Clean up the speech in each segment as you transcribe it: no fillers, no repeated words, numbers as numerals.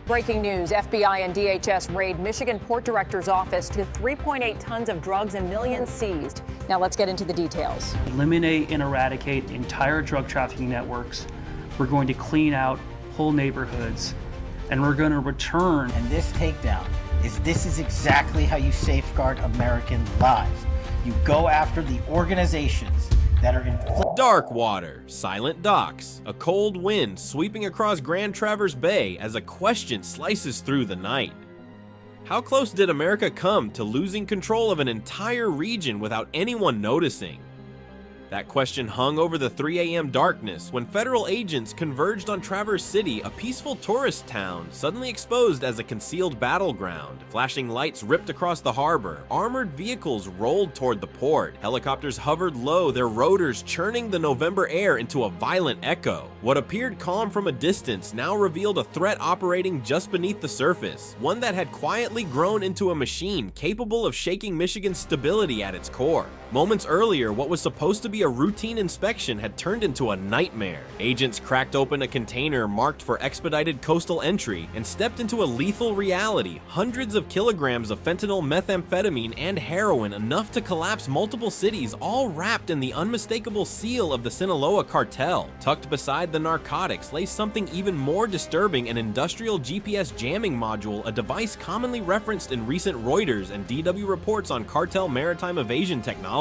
Breaking news, FBI and DHS raid Michigan port director's office to 3.8 tons of drugs and millions seized. Now let's get into the details. Eliminate and eradicate entire drug trafficking networks. We're going to clean out whole neighborhoods, and we're going to return. And this takedown this is exactly how you safeguard American lives. You go after the organizations that are in dark water, silent docks, a cold wind sweeping across Grand Traverse Bay as a question slices through the night. How close did America come to losing control of an entire region without anyone noticing? That question hung over the 3 a.m. darkness when federal agents converged on Traverse City, a peaceful tourist town suddenly exposed as a concealed battleground. Flashing lights ripped across the harbor, armored vehicles rolled toward the port, helicopters hovered low, their rotors churning the November air into a violent echo. What appeared calm from a distance now revealed a threat operating just beneath the surface, one that had quietly grown into a machine capable of shaking Michigan's stability at its core. Moments earlier, what was supposed to be a routine inspection had turned into a nightmare. Agents cracked open a container marked for expedited coastal entry and stepped into a lethal reality: hundreds of kilograms of fentanyl, methamphetamine, and heroin, enough to collapse multiple cities, all wrapped in the unmistakable seal of the Sinaloa cartel. Tucked beside the narcotics lay something even more disturbing: an industrial GPS jamming module, a device commonly referenced in recent Reuters and DW reports on cartel maritime evasion technologies.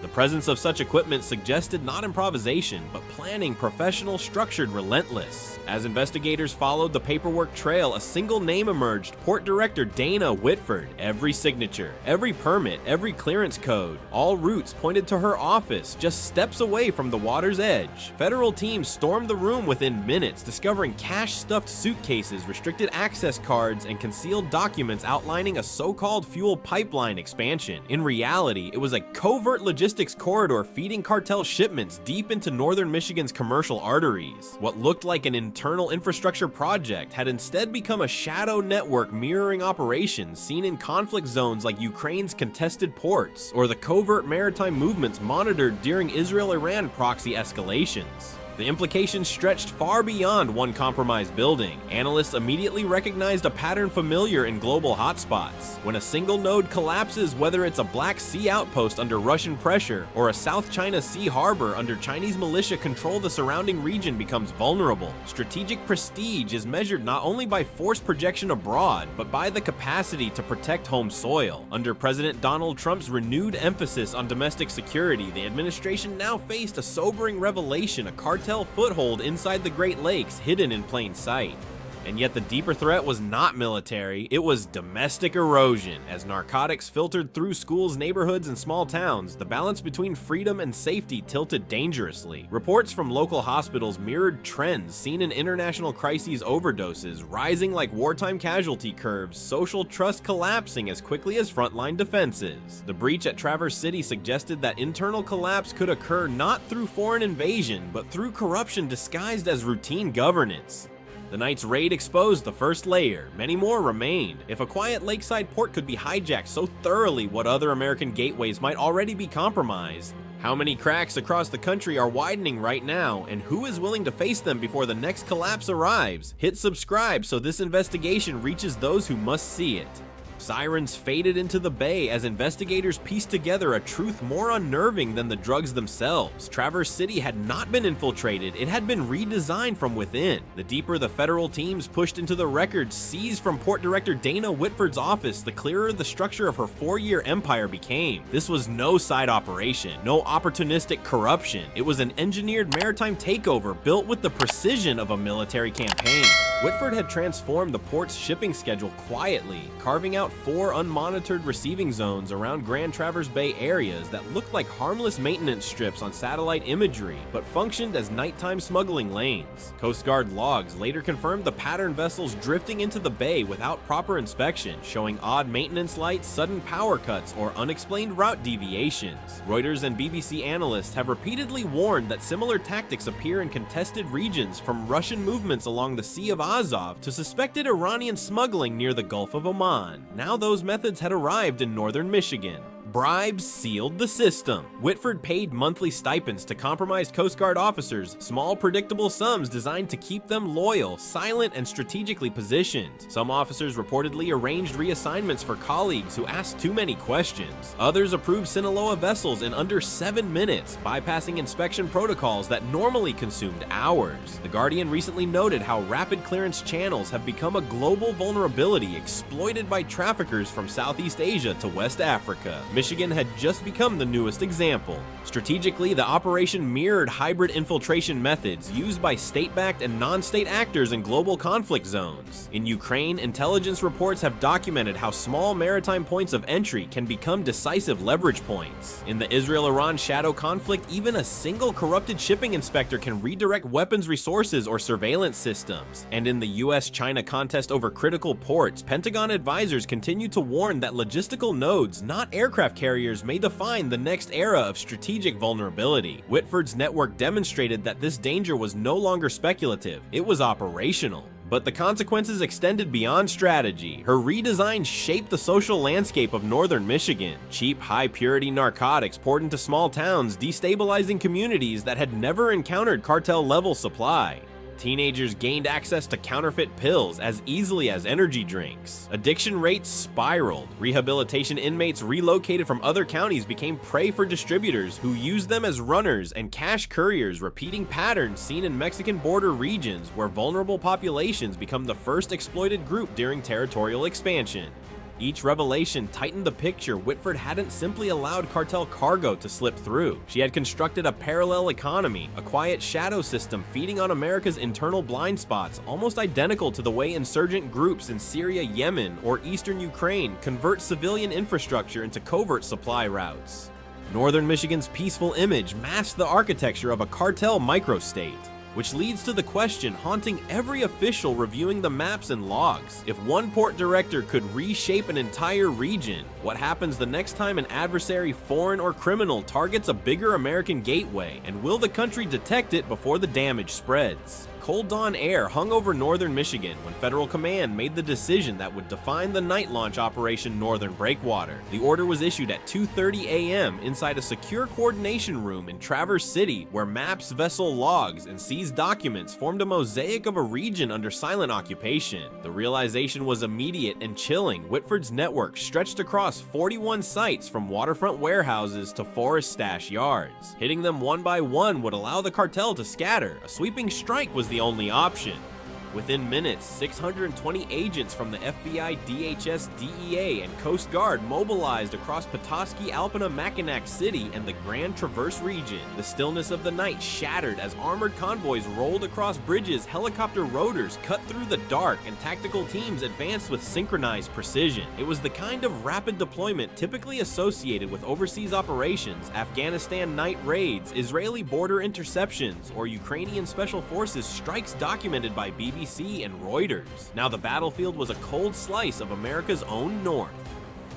The presence of such equipment suggested not improvisation, but planning, professional, structured, relentless. As investigators followed the paperwork trail, a single name emerged: Port Director Dana Whitford. Every signature, every permit, every clearance code, all routes pointed to her office, just steps away from the water's edge. Federal teams stormed the room within minutes, discovering cash-stuffed suitcases, restricted access cards, and concealed documents outlining a so-called fuel pipeline expansion. In reality, it was a covert logistics corridor feeding cartel shipments deep into northern Michigan's commercial arteries. What looked like an internal infrastructure project had instead become a shadow network mirroring operations seen in conflict zones like Ukraine's contested ports, or the covert maritime movements monitored during Israel-Iran proxy escalations. The implications stretched far beyond one compromised building. Analysts immediately recognized a pattern familiar in global hotspots. When a single node collapses, whether it's a Black Sea outpost under Russian pressure or a South China Sea harbor under Chinese militia control, the surrounding region becomes vulnerable. Strategic prestige is measured not only by force projection abroad, but by the capacity to protect home soil. Under President Donald Trump's renewed emphasis on domestic security, the administration now faced a sobering revelation: a cartel foothold inside the Great Lakes, hidden in plain sight. And yet the deeper threat was not military, it was domestic erosion. As narcotics filtered through schools, neighborhoods, and small towns, the balance between freedom and safety tilted dangerously. Reports from local hospitals mirrored trends seen in international crises overdoses, rising like wartime casualty curves, social trust collapsing as quickly as frontline defenses. The breach at Traverse City suggested that internal collapse could occur not through foreign invasion, but through corruption disguised as routine governance. The night's raid exposed the first layer. Many more remained. If a quiet lakeside port could be hijacked so thoroughly, what other American gateways might already be compromised? How many cracks across the country are widening right now, and who is willing to face them before the next collapse arrives? Hit subscribe so this investigation reaches those who must see it. Sirens faded into the bay as investigators pieced together a truth more unnerving than the drugs themselves. Traverse City had not been infiltrated, it had been redesigned from within. The deeper the federal teams pushed into the records seized from Port Director Dana Whitford's office, the clearer the structure of her 4-year empire became. This was no side operation, no opportunistic corruption. It was an engineered maritime takeover built with the precision of a military campaign. Whitford had transformed the port's shipping schedule quietly, carving out 4 unmonitored receiving zones around Grand Traverse Bay areas that looked like harmless maintenance strips on satellite imagery, but functioned as nighttime smuggling lanes. Coast Guard logs later confirmed the pattern vessels drifting into the bay without proper inspection, showing odd maintenance lights, sudden power cuts, or unexplained route deviations. Reuters and BBC analysts have repeatedly warned that similar tactics appear in contested regions, from Russian movements along the Sea of Azov to suspected Iranian smuggling near the Gulf of Oman. Now those methods had arrived in northern Michigan. Bribes sealed the system. Whitford paid monthly stipends to compromised Coast Guard officers, small predictable sums designed to keep them loyal, silent, and strategically positioned. Some officers reportedly arranged reassignments for colleagues who asked too many questions. Others approved Sinaloa vessels in under 7 minutes, bypassing inspection protocols that normally consumed hours. The Guardian recently noted how rapid clearance channels have become a global vulnerability exploited by traffickers from Southeast Asia to West Africa. Michigan had just become the newest example. Strategically, the operation mirrored hybrid infiltration methods used by state-backed and non-state actors in global conflict zones. In Ukraine, intelligence reports have documented how small maritime points of entry can become decisive leverage points. In the Israel-Iran shadow conflict, even a single corrupted shipping inspector can redirect weapons resources or surveillance systems. And in the US-China contest over critical ports, Pentagon advisors continue to warn that logistical nodes, not aircraft carriers, may define the next era of strategic vulnerability. Whitford's network demonstrated that this danger was no longer speculative, it was operational. But the consequences extended beyond strategy. Her redesign shaped the social landscape of northern Michigan. Cheap, high-purity narcotics poured into small towns, destabilizing communities that had never encountered cartel-level supply. Teenagers gained access to counterfeit pills as easily as energy drinks. Addiction rates spiraled. Rehabilitation inmates relocated from other counties became prey for distributors who used them as runners and cash couriers, repeating patterns seen in Mexican border regions where vulnerable populations become the first exploited group during territorial expansion. Each revelation tightened the picture. Whitford hadn't simply allowed cartel cargo to slip through. She had constructed a parallel economy, a quiet shadow system feeding on America's internal blind spots, almost identical to the way insurgent groups in Syria, Yemen, or eastern Ukraine convert civilian infrastructure into covert supply routes. Northern Michigan's peaceful image masked the architecture of a cartel microstate. Which leads to the question haunting every official reviewing the maps and logs. If one port director could reshape an entire region, what happens the next time an adversary, foreign or criminal, targets a bigger American gateway? And will the country detect it before the damage spreads? Cold dawn air hung over northern Michigan when Federal Command made the decision that would define the night launch Operation Northern Breakwater. The order was issued at 2:30 a.m. inside a secure coordination room in Traverse City, where maps, vessel logs, and seized documents formed a mosaic of a region under silent occupation. The realization was immediate and chilling. Whitford's network stretched across 41 sites from waterfront warehouses to forest stash yards. Hitting them one by one would allow the cartel to scatter. A sweeping strike was the only option. Within minutes, 620 agents from the FBI, DHS, DEA, and Coast Guard mobilized across Petoskey, Alpena, Mackinac City, and the Grand Traverse region. The stillness of the night shattered as armored convoys rolled across bridges, helicopter rotors cut through the dark, and tactical teams advanced with synchronized precision. It was the kind of rapid deployment typically associated with overseas operations, Afghanistan night raids, Israeli border interceptions, or Ukrainian special forces strikes documented by BBC and Reuters. Now the battlefield was a cold slice of America's own north.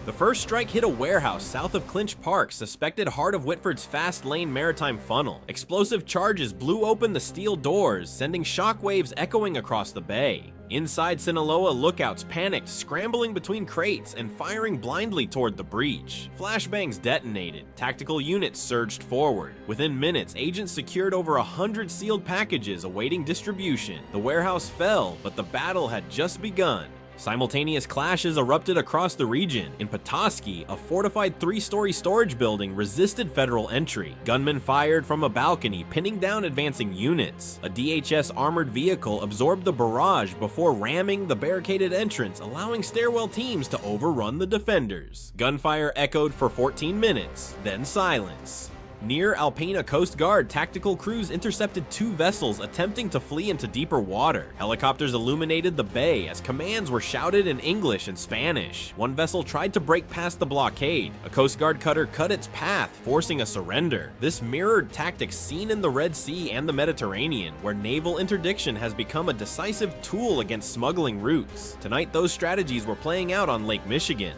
The first strike hit a warehouse south of Clinch Park, suspected heart of Whitford's fast lane maritime funnel. Explosive charges blew open the steel doors, sending shockwaves echoing across the bay. Inside Sinaloa, lookouts panicked, scrambling between crates and firing blindly toward the breach. Flashbangs detonated. Tactical units surged forward. Within minutes, agents secured over 100 sealed packages awaiting distribution. The warehouse fell, but the battle had just begun. Simultaneous clashes erupted across the region. In Petoskey, a fortified 3-story storage building resisted federal entry. Gunmen fired from a balcony, pinning down advancing units. A DHS armored vehicle absorbed the barrage before ramming the barricaded entrance, allowing stairwell teams to overrun the defenders. Gunfire echoed for 14 minutes, then silence. Near Alpena Coast Guard, tactical crews intercepted 2 vessels attempting to flee into deeper water. Helicopters illuminated the bay as commands were shouted in English and Spanish. One vessel tried to break past the blockade. A Coast Guard cutter cut its path, forcing a surrender. This mirrored tactics seen in the Red Sea and the Mediterranean, where naval interdiction has become a decisive tool against smuggling routes. Tonight, those strategies were playing out on Lake Michigan.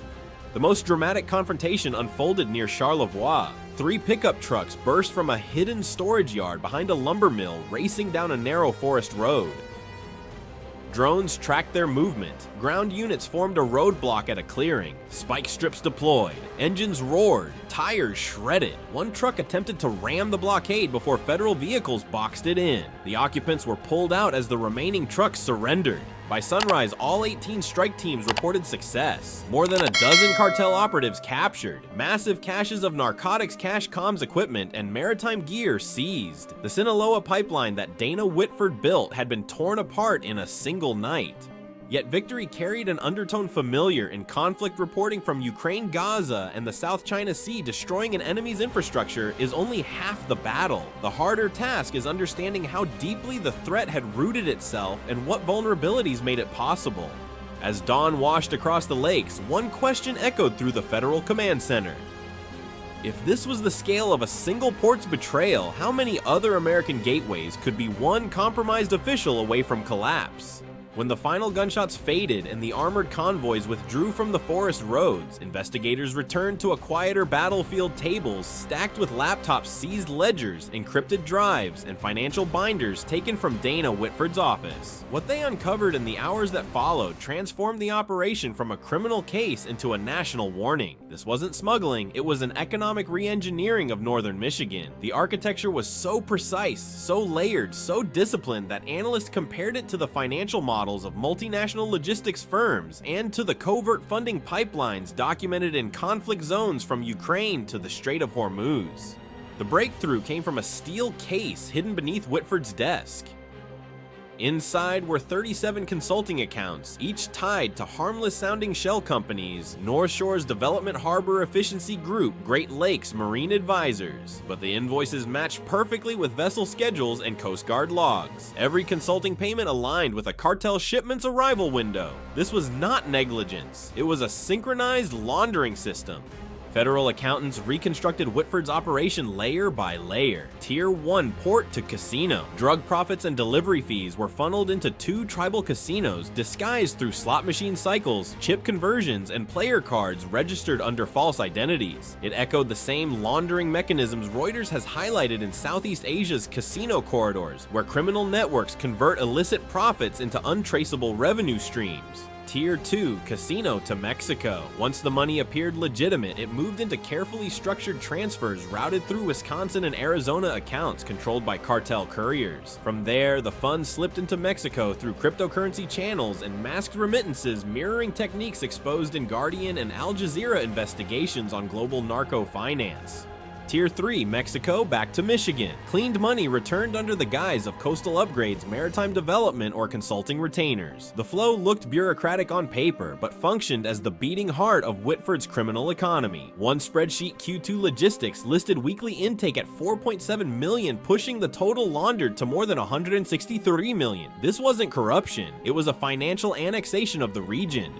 The most dramatic confrontation unfolded near Charlevoix. 3 pickup trucks burst from a hidden storage yard behind a lumber mill, racing down a narrow forest road. Drones tracked their movement. Ground units formed a roadblock at a clearing. Spike strips deployed. Engines roared. Tires shredded. One truck attempted to ram the blockade before federal vehicles boxed it in. The occupants were pulled out as the remaining trucks surrendered. By sunrise, all 18 strike teams reported success. More than a dozen cartel operatives captured. Massive caches of narcotics, cash comms equipment, and maritime gear seized. The Sinaloa pipeline that Dana Whitford built had been torn apart in a single night. Yet victory carried an undertone familiar in conflict reporting from Ukraine, Gaza, and the South China Sea. Destroying an enemy's infrastructure is only half the battle. The harder task is understanding how deeply the threat had rooted itself and what vulnerabilities made it possible. As dawn washed across the lakes, one question echoed through the Federal Command Center. If this was the scale of a single port's betrayal, how many other American gateways could be one compromised official away from collapse? When the final gunshots faded and the armored convoys withdrew from the forest roads, investigators returned to a quieter battlefield, tables stacked with laptops, seized ledgers, encrypted drives, and financial binders taken from Dana Whitford's office. What they uncovered in the hours that followed transformed the operation from a criminal case into a national warning. This wasn't smuggling, it was an economic re-engineering of northern Michigan. The architecture was so precise, so layered, so disciplined that analysts compared it to the financial model of multinational logistics firms and to the covert funding pipelines documented in conflict zones from Ukraine to the Strait of Hormuz. The breakthrough came from a steel case hidden beneath Whitford's desk. Inside were 37 consulting accounts, each tied to harmless-sounding shell companies, North Shore's Development Harbor Efficiency Group, Great Lakes Marine Advisors. But the invoices matched perfectly with vessel schedules and Coast Guard logs. Every consulting payment aligned with a cartel shipment's arrival window. This was not negligence, it was a synchronized laundering system. Federal accountants reconstructed Whitford's operation layer by layer. Tier 1 port to casino. Drug profits and delivery fees were funneled into 2 tribal casinos disguised through slot machine cycles, chip conversions, and player cards registered under false identities. It echoed the same laundering mechanisms Reuters has highlighted in Southeast Asia's casino corridors, where criminal networks convert illicit profits into untraceable revenue streams. Tier 2 Casino to Mexico. Once the money appeared legitimate, it moved into carefully structured transfers routed through Wisconsin and Arizona accounts controlled by cartel couriers. From there, the funds slipped into Mexico through cryptocurrency channels and masked remittances mirroring techniques exposed in Guardian and Al Jazeera investigations on global narco finance. Tier 3 Mexico back to Michigan. Cleaned money returned under the guise of coastal upgrades, maritime development, or consulting retainers. The flow looked bureaucratic on paper, but functioned as the beating heart of Whitford's criminal economy. One spreadsheet, Q2 Logistics, listed weekly intake at 4.7 million, pushing the total laundered to more than 163 million. This wasn't corruption, it was a financial annexation of the region.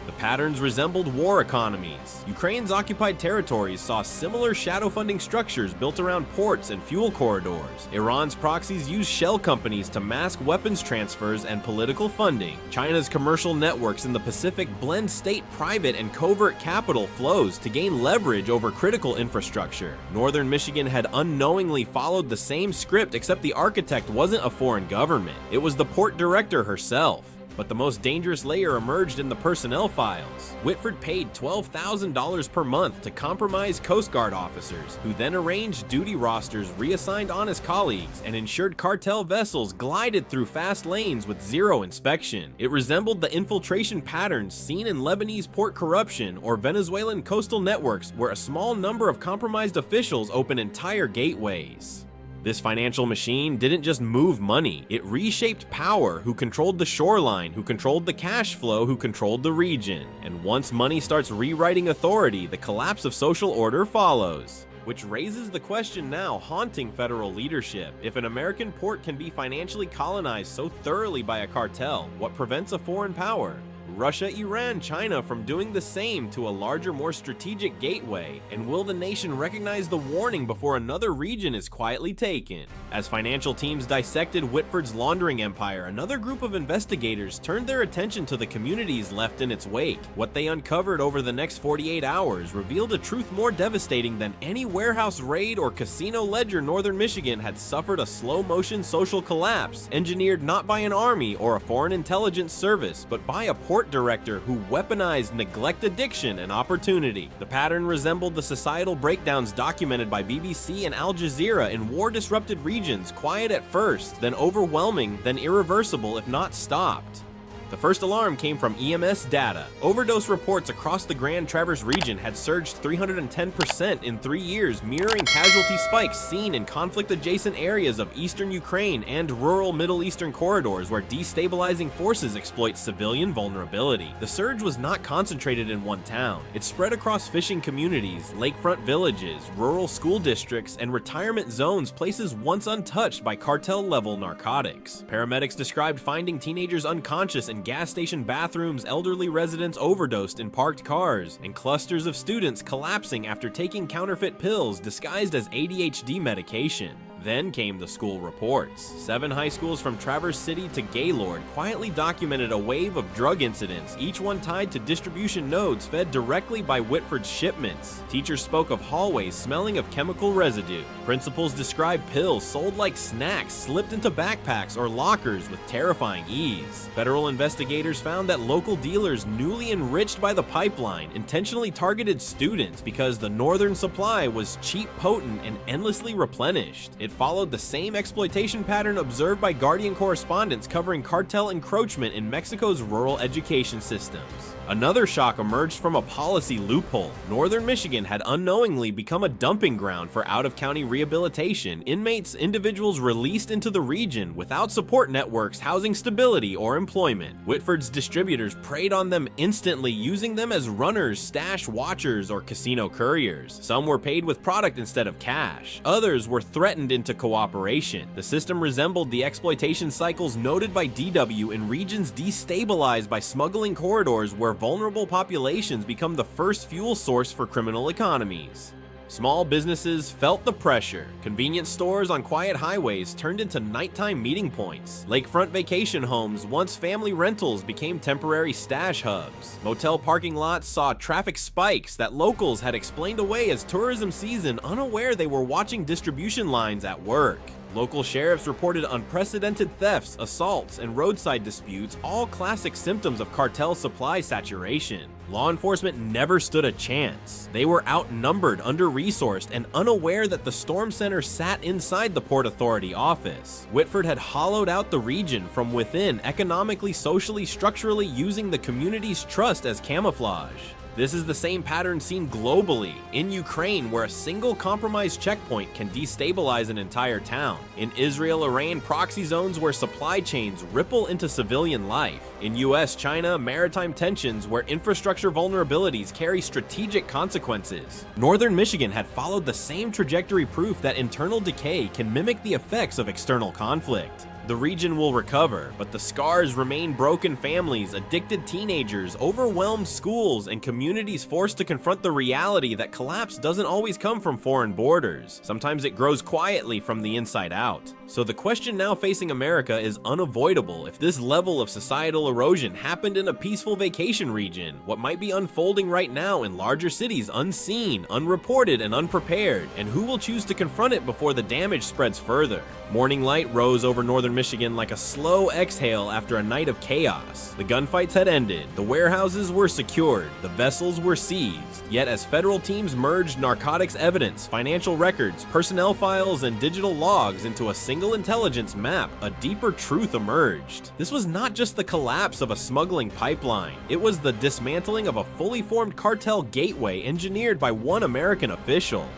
The patterns resembled war economies. Ukraine's occupied territories saw similar shadow funding structures built around ports and fuel corridors. Iran's proxies used shell companies to mask weapons transfers and political funding. China's commercial networks in the Pacific blend state, private, and covert capital flows to gain leverage over critical infrastructure. Northern Michigan had unknowingly followed the same script, except the architect wasn't a foreign government. It was the port director herself. But the most dangerous layer emerged in the personnel files. Whitford paid $12,000 per month to compromise Coast Guard officers, who then arranged duty rosters, reassigned honest colleagues, and ensured cartel vessels glided through fast lanes with zero inspection. It resembled the infiltration patterns seen in Lebanese port corruption or Venezuelan coastal networks, where a small number of compromised officials open entire gateways. This financial machine didn't just move money, it reshaped power, who controlled the shoreline, who controlled the cash flow, who controlled the region. And once money starts rewriting authority, the collapse of social order follows. Which raises the question now haunting federal leadership. If an American port can be financially colonized so thoroughly by a cartel, what prevents a foreign power? Russia, Iran, China from doing the same to a larger, more strategic gateway? And will the nation recognize the warning before another region is quietly taken? As financial teams dissected Whitford's laundering empire, another group of investigators turned their attention to the communities left in its wake. What they uncovered over the next 48 hours revealed a truth more devastating than any warehouse raid or casino ledger. Northern Michigan had suffered a slow-motion social collapse, engineered not by an army or a foreign intelligence service, but by a port director who weaponized neglect, addiction, and opportunity. The pattern resembled the societal breakdowns documented by BBC and Al Jazeera in war-disrupted regions, quiet at first, then overwhelming, then irreversible if not stopped. The first alarm came from EMS data. Overdose reports across the Grand Traverse region had surged 310% in 3 years, mirroring casualty spikes seen in conflict-adjacent areas of eastern Ukraine and rural Middle Eastern corridors where destabilizing forces exploit civilian vulnerability. The surge was not concentrated in one town. It spread across fishing communities, lakefront villages, rural school districts, and retirement zones, places once untouched by cartel-level narcotics. Paramedics described finding teenagers unconscious in gas station bathrooms, elderly residents overdosed in parked cars, and clusters of students collapsing after taking counterfeit pills disguised as ADHD medication. Then came the school reports. 7 high schools from Traverse City to Gaylord quietly documented a wave of drug incidents, each one tied to distribution nodes fed directly by Whitford's shipments. Teachers spoke of hallways smelling of chemical residue. Principals described pills sold like snacks slipped into backpacks or lockers with terrifying ease. Federal investigators found that local dealers, newly enriched by the pipeline, intentionally targeted students because the northern supply was cheap, potent, and endlessly replenished. It followed the same exploitation pattern observed by Guardian correspondents covering cartel encroachment in Mexico's rural education systems. Another shock emerged from a policy loophole. Northern Michigan had unknowingly become a dumping ground for out-of-county rehabilitation, inmates, individuals released into the region without support networks, housing stability, or employment. Whitford's distributors preyed on them instantly, using them as runners, stash watchers, or casino couriers. Some were paid with product instead of cash. Others were threatened into cooperation. The system resembled the exploitation cycles noted by DW in regions destabilized by smuggling corridors where vulnerable populations become the first fuel source for criminal economies. Small businesses felt the pressure. Convenience stores on quiet highways turned into nighttime meeting points. Lakefront vacation homes, once family rentals, became temporary stash hubs. Motel parking lots saw traffic spikes that locals had explained away as tourism season, unaware they were watching distribution lines at work. Local sheriffs reported unprecedented thefts, assaults, and roadside disputes, all classic symptoms of cartel supply saturation. Law enforcement never stood a chance. They were outnumbered, under-resourced, and unaware that the storm center sat inside the Port Authority office. Whitford had hollowed out the region from within, economically, socially, structurally, using the community's trust as camouflage. This is the same pattern seen globally, in Ukraine, where a single compromised checkpoint can destabilize an entire town. In Israel, Iran, proxy zones where supply chains ripple into civilian life. In US, China, maritime tensions where infrastructure vulnerabilities carry strategic consequences. Northern Michigan had followed the same trajectory, proof that internal decay can mimic the effects of external conflict. The region will recover, but the scars remain: broken families, addicted teenagers, overwhelmed schools, and communities forced to confront the reality that collapse doesn't always come from foreign borders. Sometimes it grows quietly from the inside out. So the question now facing America is unavoidable. If this level of societal erosion happened in a peaceful vacation region, what might be unfolding right now in larger cities, unseen, unreported, and unprepared? And who will choose to confront it before the damage spreads further? Morning light rose over northern Michigan like a slow exhale after a night of chaos. The gunfights had ended, the warehouses were secured, the vessels were seized. Yet as federal teams merged narcotics evidence, financial records, personnel files, and digital logs into a single intelligence map, a deeper truth emerged. This was not just the collapse of a smuggling pipeline, it was the dismantling of a fully formed cartel gateway engineered by one American official.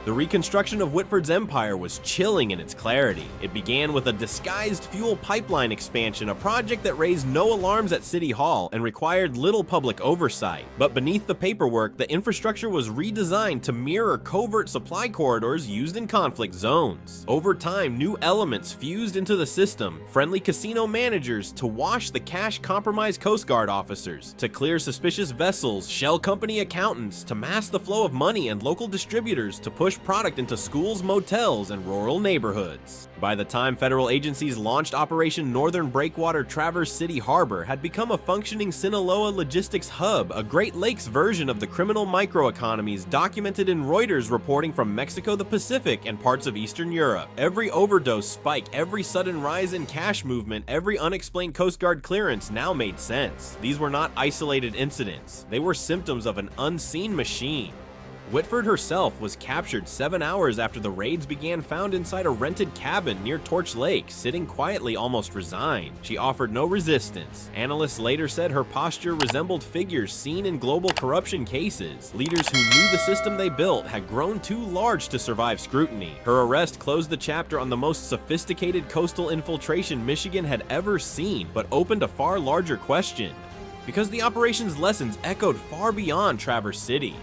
The reconstruction of Whitford's empire was chilling in its clarity. It began with a disguised fuel pipeline expansion, a project that raised no alarms at City Hall and required little public oversight. But beneath the paperwork, the infrastructure was redesigned to mirror covert supply corridors used in conflict zones. Over time, new elements fused into the system: friendly casino managers to wash the cash-compromised Coast Guard officers, to clear suspicious vessels, shell company accountants, to mask the flow of money, and local distributors to push product into schools, motels, and rural neighborhoods. By the time federal agencies launched Operation Northern Breakwater, Traverse City Harbor had become a functioning Sinaloa logistics hub, a Great Lakes version of the criminal microeconomies documented in Reuters reporting from Mexico, the Pacific, and parts of Eastern Europe. Every overdose spike, every sudden rise in cash movement, every unexplained Coast Guard clearance now made sense. These were not isolated incidents. They were symptoms of an unseen machine. Whitford herself was captured 7 hours after the raids began, found inside a rented cabin near Torch Lake, sitting quietly, almost resigned. She offered no resistance. Analysts later said her posture resembled figures seen in global corruption cases. Leaders who knew the system they built had grown too large to survive scrutiny. Her arrest closed the chapter on the most sophisticated coastal infiltration Michigan had ever seen, but opened a far larger question. Because the operation's lessons echoed far beyond Traverse City.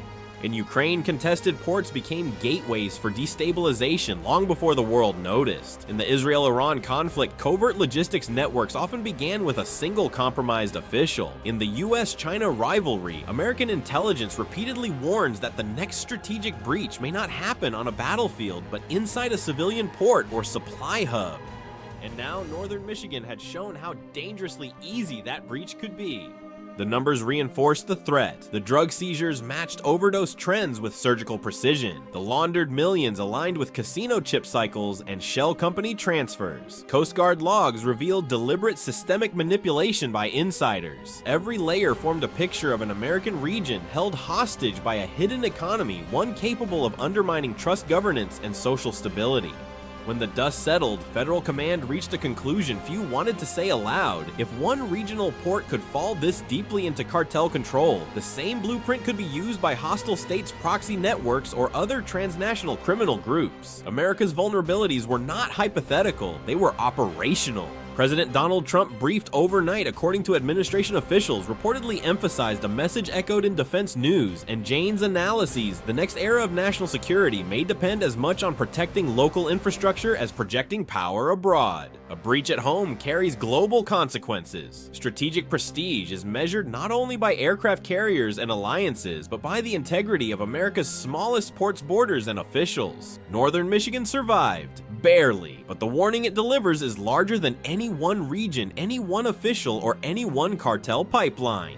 In Ukraine, contested ports became gateways for destabilization long before the world noticed. In the Israel-Iran conflict, covert logistics networks often began with a single compromised official. In the US-China rivalry, American intelligence repeatedly warns that the next strategic breach may not happen on a battlefield, but inside a civilian port or supply hub. And now, Northern Michigan had shown how dangerously easy that breach could be. The numbers reinforced the threat. The drug seizures matched overdose trends with surgical precision. The laundered millions aligned with casino chip cycles and shell company transfers. Coast Guard logs revealed deliberate systemic manipulation by insiders. Every layer formed a picture of an American region held hostage by a hidden economy, one capable of undermining trust governance and social stability. When the dust settled, federal command reached a conclusion few wanted to say aloud. If one regional port could fall this deeply into cartel control, the same blueprint could be used by hostile states' proxy networks or other transnational criminal groups. America's vulnerabilities were not hypothetical, they were operational. President Donald Trump briefed overnight, according to administration officials, reportedly emphasized a message echoed in defense news, and Jane's analyses: the next era of national security may depend as much on protecting local infrastructure as projecting power abroad. A breach at home carries global consequences. Strategic prestige is measured not only by aircraft carriers and alliances, but by the integrity of America's smallest ports, borders, and officials. Northern Michigan survived. Barely, but the warning it delivers is larger than any one region, any one official, or any one cartel pipeline.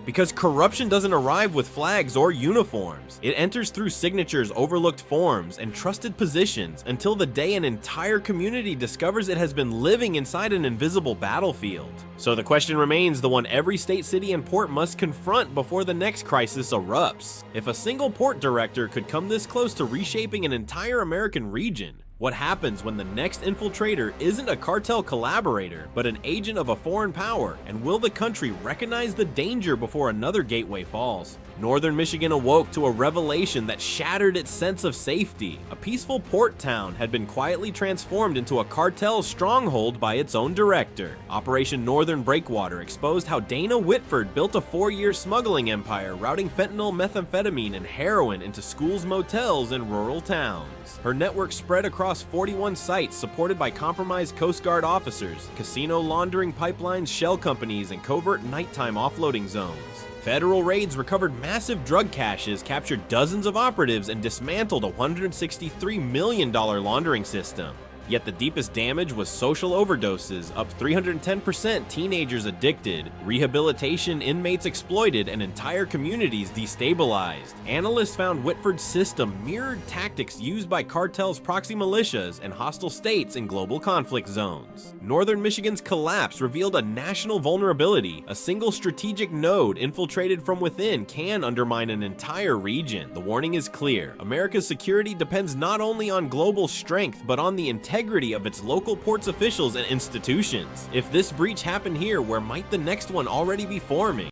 Because corruption doesn't arrive with flags or uniforms. It enters through signatures, overlooked forms, and trusted positions until the day an entire community discovers it has been living inside an invisible battlefield. So the question remains, the one every state, city, and port must confront before the next crisis erupts. If a single port director could come this close to reshaping an entire American region, what happens when the next infiltrator isn't a cartel collaborator, but an agent of a foreign power? And will the country recognize the danger before another gateway falls? Northern Michigan awoke to a revelation that shattered its sense of safety. A peaceful port town had been quietly transformed into a cartel stronghold by its own director. Operation Northern Breakwater exposed how Dana Whitford built a 4-year smuggling empire, routing fentanyl, methamphetamine, and heroin into schools, motels, and rural towns. Her network spread across 41 sites, supported by compromised Coast Guard officers, casino laundering pipelines, shell companies, and covert nighttime offloading zones. Federal raids recovered massive drug caches, captured dozens of operatives, and dismantled a $163 million laundering system. Yet the deepest damage was social overdoses, up 310%, teenagers addicted, rehabilitation inmates exploited, and entire communities destabilized. Analysts found Whitford's system mirrored tactics used by cartels, proxy militias, and hostile states in global conflict zones. Northern Michigan's collapse revealed a national vulnerability. A single strategic node infiltrated from within can undermine an entire region. The warning is clear. America's security depends not only on global strength, but on the integrity of its local ports officials and institutions. If this breach happened here, where might the next one already be forming?